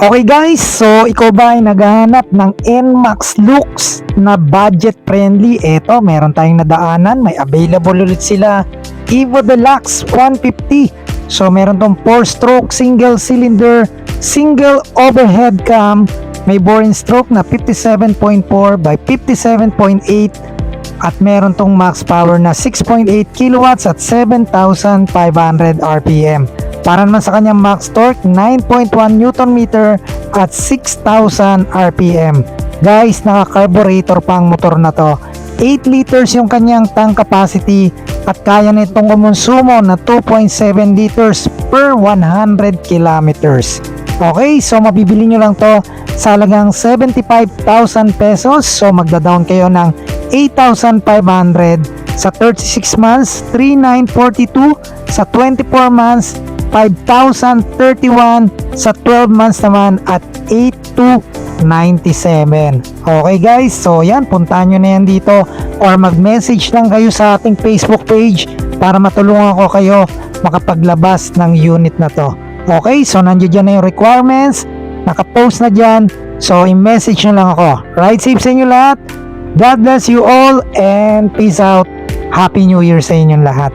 Okay guys, so ikaw ba ay naghahanap ng NMAX looks na budget friendly? Eto, meron tayong nadaanan, may available ulit sila. Evo Deluxe 150. So meron tong 4-stroke single cylinder, single overhead cam, may boring stroke na 57.4 by 57.8 at meron tong max power na 6.8 kilowatts at 7,500 RPM. Para naman sa kanyang max torque, 9.1 Newton meter at 6,000 RPM. Guys, naka-carburetor pa ang motor na to. 8 liters yung kanyang tank capacity at kaya nitong kumonsumo na 2.7 liters per 100 kilometers. Okay, so mabibili nyo lang to sa halagang 75,000 pesos. So magda-down kayo ng 8,500 sa 36 months, 3,942 sa 24 months, 5,031 sa 12 months naman at 8,297. Okay guys, so yan, puntahan nyo na yan dito or mag-message lang kayo sa ating Facebook page para matulungan ko kayo makapaglabas ng unit na to. Okay, so nandiyan dyan na yung requirements, nakapost na dyan, so i-message nyo lang ako. Ride safe sa inyo lahat, God bless you all and peace out. Happy New Year sa inyong lahat.